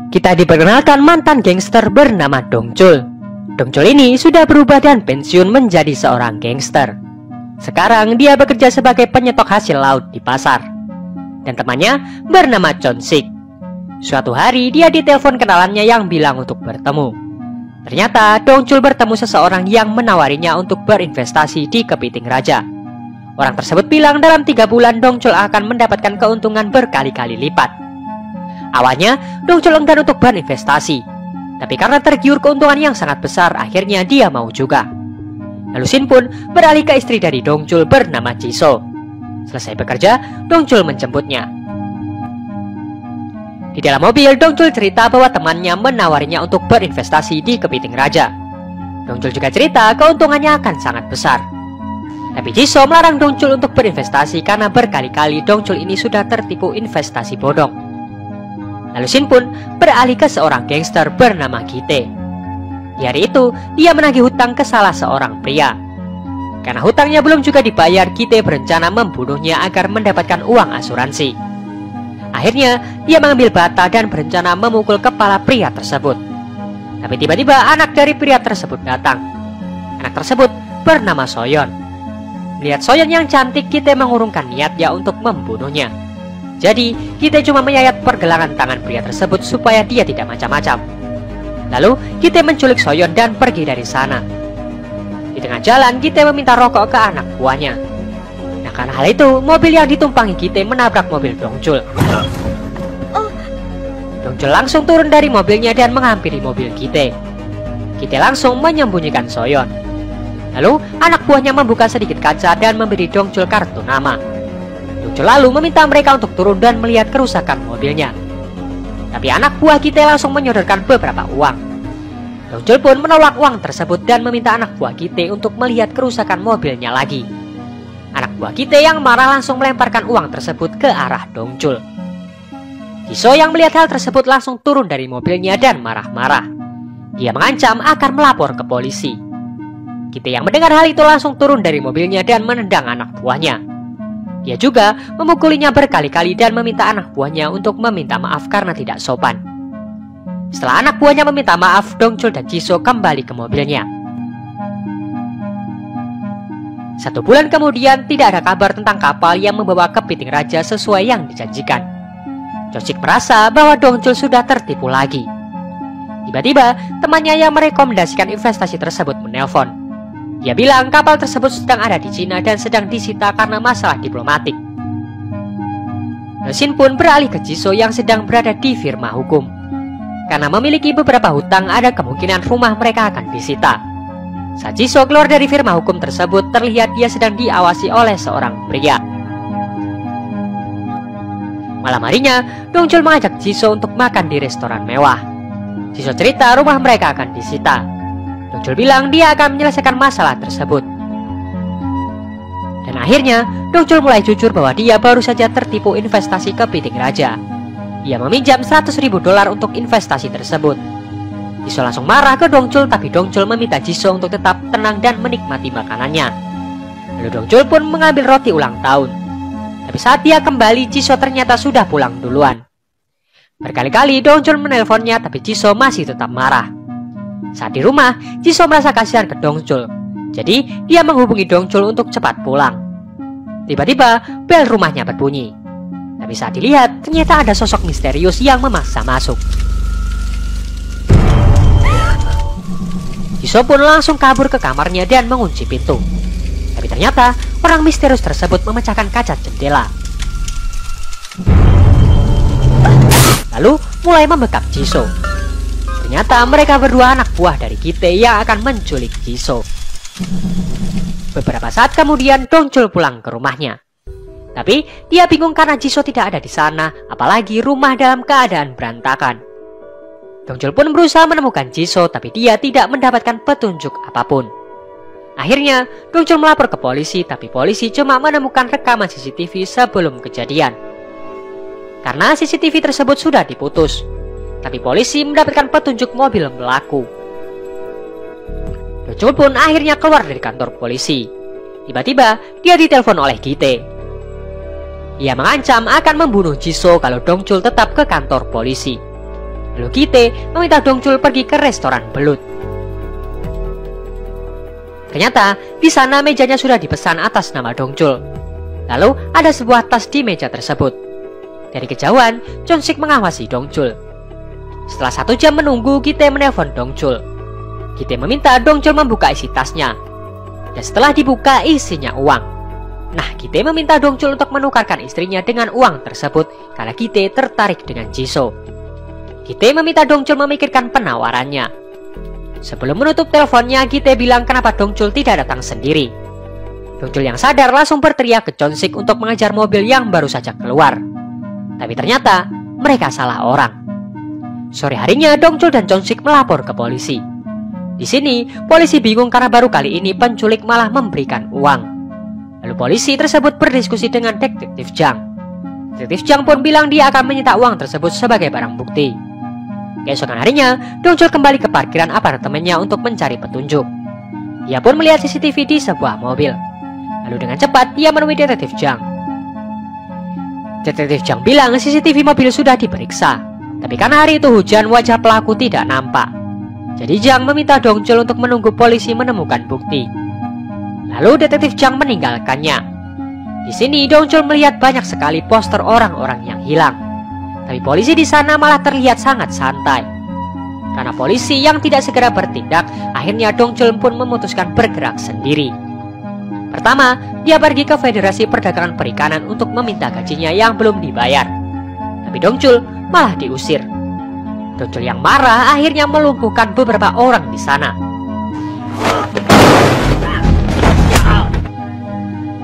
Kita diperkenalkan mantan gangster bernama Dongchul. Dongchul ini sudah berubah dan pensiun menjadi seorang gangster. Sekarang dia bekerja sebagai penyetok hasil laut di pasar. Dan temannya bernama Chonsik. Suatu hari dia ditelepon kenalannya yang bilang untuk bertemu. Ternyata Dongchul bertemu seseorang yang menawarinya untuk berinvestasi di kepiting raja. Orang tersebut bilang dalam 3 bulan Dongchul akan mendapatkan keuntungan berkali-kali lipat. Awalnya Dongchul enggan untuk berinvestasi, tapi karena tergiur keuntungan yang sangat besar, akhirnya dia mau juga. Lalu Shin pun beralih ke istri dari Dongchul bernama Jisoo. Selesai bekerja, Dongchul menjemputnya. Di dalam mobil, Dongchul cerita bahwa temannya menawarinya untuk berinvestasi di kepiting raja. Dongchul juga cerita keuntungannya akan sangat besar. Tapi Jisoo melarang Dongchul untuk berinvestasi karena berkali-kali Dongchul ini sudah tertipu investasi bodong. Lalu Shin pun beralih ke seorang gangster bernama Gite. Di hari itu, dia menagih hutang ke salah seorang pria. Karena hutangnya belum juga dibayar, Gite berencana membunuhnya agar mendapatkan uang asuransi. Akhirnya, dia mengambil bata dan berencana memukul kepala pria tersebut. Tapi tiba-tiba anak dari pria tersebut datang. Anak tersebut bernama Soyeon. Melihat Soyeon yang cantik, Gite mengurungkan niatnya untuk membunuhnya. Jadi, Gite cuma menyayat pergelangan tangan pria tersebut supaya dia tidak macam-macam. Lalu, Gite menculik Soyeon dan pergi dari sana. Di tengah jalan, Gite meminta rokok ke anak buahnya. Nah, karena hal itu, mobil yang ditumpangi Gite menabrak mobil Dongchul. Dongchul langsung turun dari mobilnya dan menghampiri mobil Gite. Gite langsung menyembunyikan Soyeon. Lalu, anak buahnya membuka sedikit kaca dan memberi Dongchul kartu nama. Dongchul lalu meminta mereka untuk turun dan melihat kerusakan mobilnya. Tapi anak buah Gite langsung menyodorkan beberapa uang. Dongchul pun menolak uang tersebut dan meminta anak buah Gite untuk melihat kerusakan mobilnya lagi. Anak buah Gite yang marah langsung melemparkan uang tersebut ke arah Dongchul. Jisoo yang melihat hal tersebut langsung turun dari mobilnya dan marah-marah. Dia mengancam akan melapor ke polisi. Gite yang mendengar hal itu langsung turun dari mobilnya dan menendang anak buahnya. Dia juga memukulinya berkali-kali dan meminta anak buahnya untuk meminta maaf karena tidak sopan. Setelah anak buahnya meminta maaf, Dongchul dan Jisoo kembali ke mobilnya. 1 bulan kemudian, tidak ada kabar tentang kapal yang membawa kepiting raja sesuai yang dijanjikan. Chonsik merasa bahwa Dongchul sudah tertipu lagi. Tiba-tiba, temannya yang merekomendasikan investasi tersebut menelpon. Dia bilang kapal tersebut sedang ada di Cina dan sedang disita karena masalah diplomatik. Shin pun beralih ke Jisoo yang sedang berada di firma hukum. Karena memiliki beberapa hutang, ada kemungkinan rumah mereka akan disita. Saat Jisoo keluar dari firma hukum tersebut, terlihat dia sedang diawasi oleh seorang pria. Malam harinya, Dongchul mengajak Jisoo untuk makan di restoran mewah. Jisoo cerita rumah mereka akan disita. Dongchul bilang dia akan menyelesaikan masalah tersebut. Dan akhirnya, Dongchul mulai jujur bahwa dia baru saja tertipu investasi kepiting raja. Dia meminjam $100.000 untuk investasi tersebut. Jisoo langsung marah ke Dongchul, tapi Dongchul meminta Jisoo untuk tetap tenang dan menikmati makanannya. Lalu Dongchul pun mengambil roti ulang tahun. Tapi saat dia kembali, Jisoo ternyata sudah pulang duluan. Berkali-kali Dongchul menelponnya, tapi Jisoo masih tetap marah. Saat di rumah, Jisoo merasa kasihan ke Dongchul. Jadi, dia menghubungi Dongchul untuk cepat pulang. Tiba-tiba, bel rumahnya berbunyi. Tapi saat dilihat, ternyata ada sosok misterius yang memaksa masuk. Jisoo pun langsung kabur ke kamarnya dan mengunci pintu. Tapi ternyata, orang misterius tersebut memecahkan kaca jendela. Lalu, mulai membekap Jisoo. Ternyata mereka berdua anak buah dari Gite yang akan menculik Jisoo. Beberapa saat kemudian Dongchul pulang ke rumahnya. Tapi dia bingung karena Jisoo tidak ada di sana, apalagi rumah dalam keadaan berantakan. Dongchul pun berusaha menemukan Jisoo, tapi dia tidak mendapatkan petunjuk apapun. Akhirnya Dongchul melapor ke polisi, tapi polisi cuma menemukan rekaman CCTV sebelum kejadian. Karena CCTV tersebut sudah diputus, tapi polisi mendapatkan petunjuk mobil pelaku. Dongchul pun akhirnya keluar dari kantor polisi. Tiba-tiba dia ditelepon oleh Gite. Ia mengancam akan membunuh Jisoo kalau Dongchul tetap ke kantor polisi. Lalu Kite meminta Dongchul pergi ke restoran belut. Ternyata di sana mejanya sudah dipesan atas nama Dongchul. Lalu ada sebuah tas di meja tersebut. Dari kejauhan, Chon-sik mengawasi Dongchul. Setelah 1 jam menunggu, Kite menelpon Dongchul. Kite meminta Dongchul membuka isi tasnya. Dan setelah dibuka, isinya uang. Nah, Kite meminta Dongchul untuk menukarkan istrinya dengan uang tersebut karena Kite tertarik dengan Jisoo. Kite meminta Dongchul memikirkan penawarannya. Sebelum menutup teleponnya, Kite bilang kenapa Dongchul tidak datang sendiri. Dongchul yang sadar langsung berteriak ke Chon-sik untuk mengejar mobil yang baru saja keluar. Tapi ternyata mereka salah orang. Sore harinya Dongchul dan Chon-sik melapor ke polisi. Di sini polisi bingung karena baru kali ini penculik malah memberikan uang. Lalu polisi tersebut berdiskusi dengan detektif Jang. Detektif Jang pun bilang dia akan menyita uang tersebut sebagai barang bukti. Keesokan harinya, Dongchul kembali ke parkiran apartemennya untuk mencari petunjuk. Dia pun melihat CCTV di sebuah mobil. Lalu dengan cepat dia menemui detektif Jang. Detektif Jang bilang CCTV mobil sudah diperiksa, tapi karena hari itu hujan, wajah pelaku tidak nampak. Jadi Jang meminta Dongchul untuk menunggu polisi menemukan bukti. Lalu detektif Jang meninggalkannya. Di sini Dongchul melihat banyak sekali poster orang-orang yang hilang. Tapi polisi di sana malah terlihat sangat santai. Karena polisi yang tidak segera bertindak, akhirnya Dongchul pun memutuskan bergerak sendiri. Pertama, dia pergi ke Federasi Perdagangan Perikanan untuk meminta gajinya yang belum dibayar. Tapi Dongchul malah diusir. Dongchul yang marah akhirnya melumpuhkan beberapa orang di sana.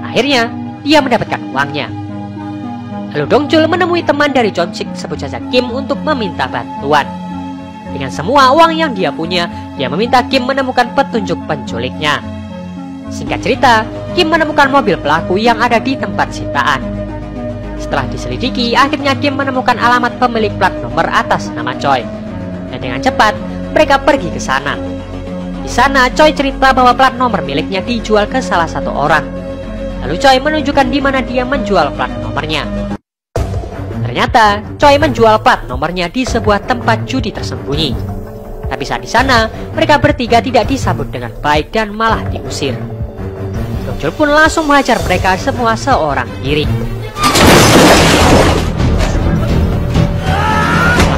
Akhirnya, dia mendapatkan uangnya. Lalu Dongchul menemui teman dari Chon-sik, sebut saja Kim, untuk meminta bantuan. Dengan semua uang yang dia punya, dia meminta Kim menemukan petunjuk penculiknya. Singkat cerita, Kim menemukan mobil pelaku yang ada di tempat sitaan. Setelah diselidiki, akhirnya Kim menemukan alamat pemilik plat nomor atas nama Choi. Dan dengan cepat, mereka pergi ke sana. Di sana, Choi cerita bahwa plat nomor miliknya dijual ke salah satu orang. Lalu Choi menunjukkan di mana dia menjual plat nomornya. Ternyata Choi menjual plat nomornya di sebuah tempat judi tersembunyi. Tapi saat di sana, mereka bertiga tidak disambut dengan baik dan malah diusir. Dongchul pun langsung menghajar mereka semua seorang diri.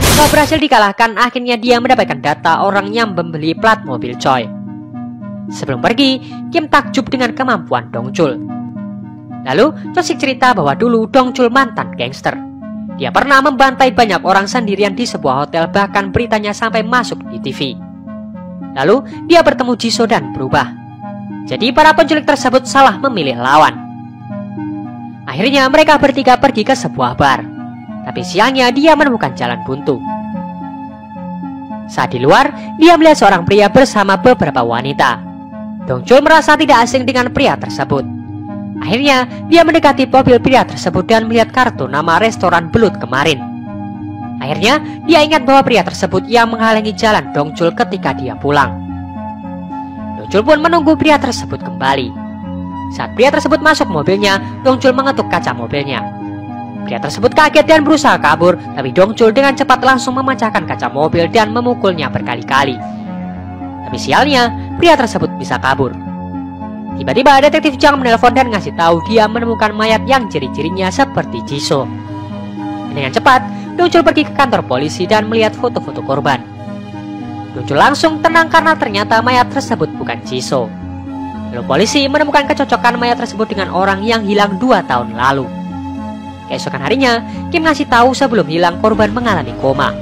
Setelah berhasil dikalahkan, akhirnya dia mendapatkan data orang yang membeli plat mobil Choi. Sebelum pergi, Kim takjub dengan kemampuan Dongchul. Lalu Chon-sik cerita bahwa dulu Dongchul mantan gangster. Dia pernah membantai banyak orang sendirian di sebuah hotel, bahkan beritanya sampai masuk di TV. Lalu dia bertemu Jisoo dan berubah. Jadi para penculik tersebut salah memilih lawan. Akhirnya mereka bertiga pergi ke sebuah bar. Tapi siangnya dia menemukan jalan buntu. Saat di luar, dia melihat seorang pria bersama beberapa wanita. Dongchul merasa tidak asing dengan pria tersebut. Akhirnya, dia mendekati mobil pria tersebut dan melihat kartu nama restoran belut kemarin. Akhirnya, dia ingat bahwa pria tersebut yang menghalangi jalan Dongchul ketika dia pulang. Dongchul pun menunggu pria tersebut kembali. Saat pria tersebut masuk mobilnya, Dongchul mengetuk kaca mobilnya. Pria tersebut kaget dan berusaha kabur, tapi Dongchul dengan cepat langsung memecahkan kaca mobil dan memukulnya berkali-kali. Tapi sialnya, pria tersebut bisa kabur. Tiba-tiba detektif Jang menelpon dan ngasih tahu dia menemukan mayat yang ciri-cirinya seperti Jisoo. Dengan cepat, Dongchul pergi ke kantor polisi dan melihat foto-foto korban. Dongchul langsung tenang karena ternyata mayat tersebut bukan Jisoo. Lalu polisi menemukan kecocokan mayat tersebut dengan orang yang hilang 2 tahun lalu. Keesokan harinya, Kim ngasih tahu sebelum hilang korban mengalami koma.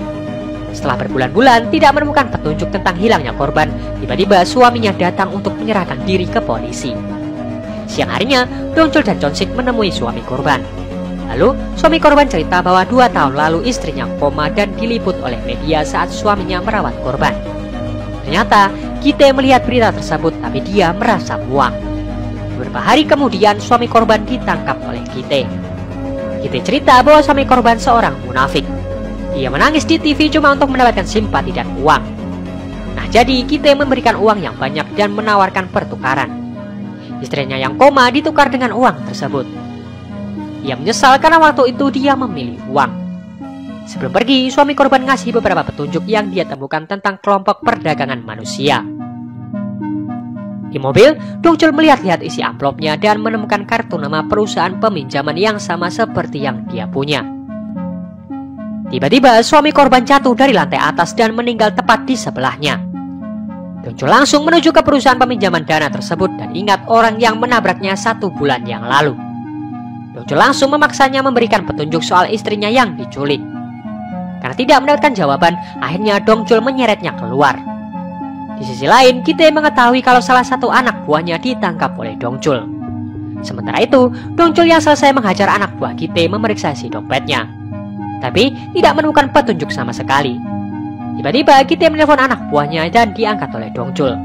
Setelah berbulan-bulan tidak menemukan petunjuk tentang hilangnya korban, tiba-tiba suaminya datang untuk menyerahkan diri ke polisi. Siang harinya, Dongchul dan Chon-sik menemui suami korban. Lalu, suami korban cerita bahwa 2 tahun lalu istrinya koma dan diliput oleh media saat suaminya merawat korban. Ternyata, Kite melihat berita tersebut tapi dia merasa muak. Beberapa hari kemudian, suami korban ditangkap oleh Kite. Kite cerita bahwa suami korban seorang munafik. Dia menangis di TV cuma untuk mendapatkan simpati dan uang. Nah, jadi Kite memberikan uang yang banyak dan menawarkan pertukaran. Istrinya yang koma ditukar dengan uang tersebut. Ia menyesal karena waktu itu dia memilih uang. Sebelum pergi, suami korban ngasih beberapa petunjuk yang dia temukan tentang kelompok perdagangan manusia. Di mobil, Dongchul melihat-lihat isi amplopnya dan menemukan kartu nama perusahaan peminjaman yang sama seperti yang dia punya. Tiba-tiba, suami korban jatuh dari lantai atas dan meninggal tepat di sebelahnya. Dongchul langsung menuju ke perusahaan peminjaman dana tersebut dan ingat orang yang menabraknya 1 bulan yang lalu. Dongchul langsung memaksanya memberikan petunjuk soal istrinya yang diculik. Karena tidak mendapatkan jawaban, akhirnya Dongchul menyeretnya keluar. Di sisi lain, Ki-tae mengetahui kalau salah satu anak buahnya ditangkap oleh Dongchul. Sementara itu, Dongchul yang selesai menghajar anak buah Ki-tae memeriksa isi dompetnya. Tapi tidak menemukan petunjuk sama sekali. Tiba-tiba Ki-tae menelpon anak buahnya dan diangkat oleh Dongchul.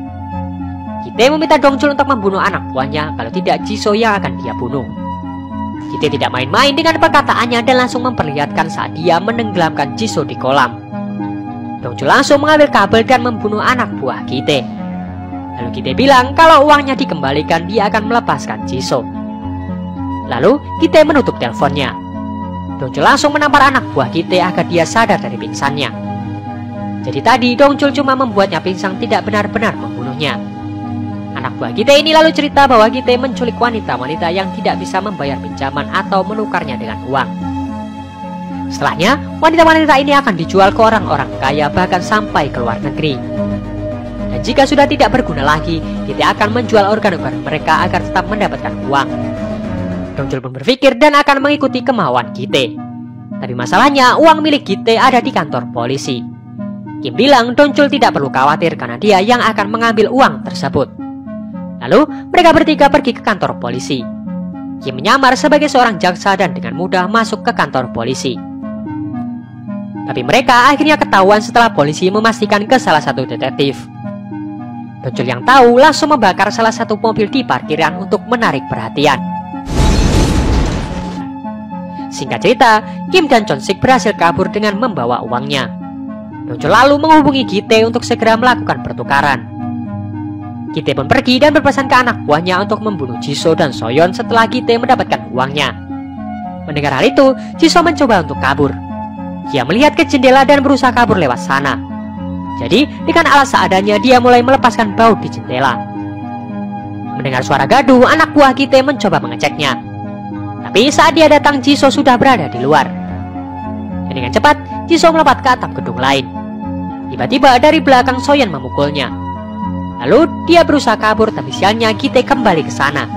Ki-tae meminta Dongchul untuk membunuh anak buahnya, kalau tidak Jisoo yang akan dia bunuh. Ki-tae tidak main-main dengan perkataannya dan langsung memperlihatkan saat dia menenggelamkan Jisoo di kolam. Dongchul langsung mengambil kabel dan membunuh anak buah Ki-tae. Lalu Ki-tae bilang kalau uangnya dikembalikan dia akan melepaskan Jisoo. Lalu Ki-tae menutup teleponnya. Dongchul langsung menampar anak buah Ki-tae agar dia sadar dari pingsannya. Jadi tadi Dongchul cuma membuatnya pingsan, tidak benar-benar membunuhnya. Anak buah Ki-tae ini lalu cerita bahwa Ki-tae menculik wanita-wanita yang tidak bisa membayar pinjaman atau menukarnya dengan uang. Setelahnya, wanita-wanita ini akan dijual ke orang-orang kaya bahkan sampai ke luar negeri. Dan jika sudah tidak berguna lagi, Ki-tae akan menjual organ-organ mereka agar tetap mendapatkan uang. Dongchul pun berpikir dan akan mengikuti kemauan Ki-tae. Tapi masalahnya, uang milik Ki-tae ada di kantor polisi. Kim bilang Dongchul tidak perlu khawatir karena dia yang akan mengambil uang tersebut. Lalu, mereka bertiga pergi ke kantor polisi. Kim menyamar sebagai seorang jaksa dan dengan mudah masuk ke kantor polisi. Tapi mereka akhirnya ketahuan setelah polisi memastikan ke salah satu detektif. Dongchul yang tahu langsung membakar salah satu mobil di parkiran untuk menarik perhatian. Singkat cerita, Kim dan Chon-sik berhasil kabur dengan membawa uangnya. Dongchul lalu menghubungi Ki-tae untuk segera melakukan pertukaran. Ki-tae pun pergi dan berpesan ke anak buahnya untuk membunuh Jisoo dan Soyeon setelah Ki-tae mendapatkan uangnya. Mendengar hal itu, Jisoo mencoba untuk kabur. Dia melihat ke jendela dan berusaha kabur lewat sana. Jadi, dengan alas seadanya dia mulai melepaskan baut di jendela. Mendengar suara gaduh, anak buah Ki-tae mencoba mengeceknya. Tapi saat dia datang, Jisoo sudah berada di luar. Dan dengan cepat, Jisoo melompat ke atap gedung lain. Tiba-tiba dari belakang Soyeon memukulnya. Lalu dia berusaha kabur, tapi sialnya Ki-tae kembali ke sana.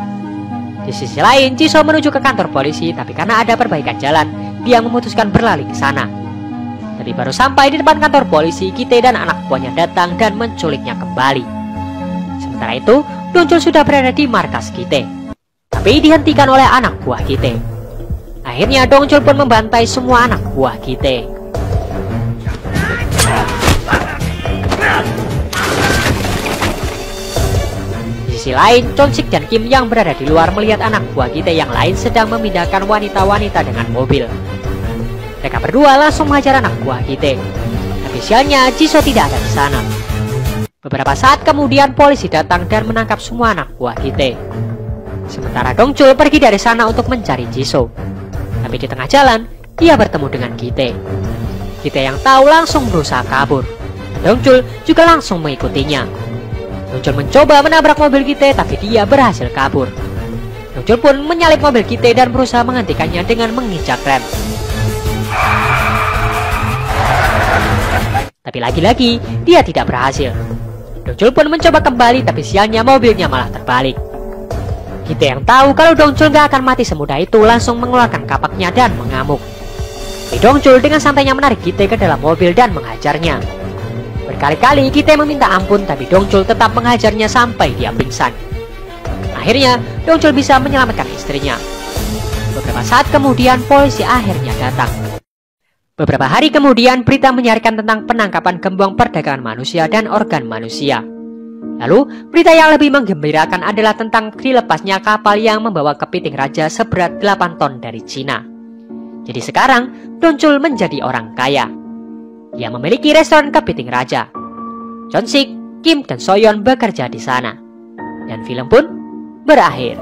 Di sisi lain, Jisoo menuju ke kantor polisi, tapi karena ada perbaikan jalan, dia memutuskan berlari ke sana. Tapi baru sampai di depan kantor polisi, Ki-tae dan anak buahnya datang dan menculiknya kembali. Sementara itu, Dongchul sudah berada di markas Ki-tae, tapi dihentikan oleh anak buah Ki-tae. Akhirnya Dongchul pun membantai semua anak buah Ki-tae. Di sisi lain, Chon-sik dan Kim yang berada di luar melihat anak buah Ki-tae yang lain sedang memindahkan wanita-wanita dengan mobil. Mereka berdua langsung menghajar anak buah Ki-tae. Tapi sialnya Jisoo tidak ada di sana. Beberapa saat kemudian polisi datang dan menangkap semua anak buah Ki-tae. Sementara Dongchul pergi dari sana untuk mencari Jisoo. Tapi di tengah jalan, dia bertemu dengan Ki-tae. Ki-tae yang tahu langsung berusaha kabur. Dongchul juga langsung mengikutinya. Dongchul mencoba menabrak mobil Ki-tae, tapi dia berhasil kabur. Dongchul pun menyalip mobil Ki-tae dan berusaha menghentikannya dengan menginjak rem. Tapi lagi-lagi, dia tidak berhasil. Dongchul pun mencoba kembali, tapi sialnya mobilnya malah terbalik. Ki-tae yang tahu kalau Dongchul gak akan mati semudah itu langsung mengeluarkan kapaknya dan mengamuk. Tapi Dongchul dengan santainya menarik Ki-tae ke dalam mobil dan menghajarnya. Berkali-kali Ki-tae meminta ampun, tapi Dongchul tetap menghajarnya sampai dia pingsan. Akhirnya Dongchul bisa menyelamatkan istrinya. Beberapa saat kemudian polisi akhirnya datang. Beberapa hari kemudian berita menyiarkan tentang penangkapan gembong perdagangan manusia dan organ manusia. Lalu berita yang lebih menggembirakan adalah tentang dilepasnya kapal yang membawa kepiting raja seberat 8 ton dari Cina. Jadi sekarang Dongchul menjadi orang kaya. Dia memiliki restoran kepiting raja. Chon-sik, Kim dan Soyeon bekerja di sana. Dan film pun berakhir.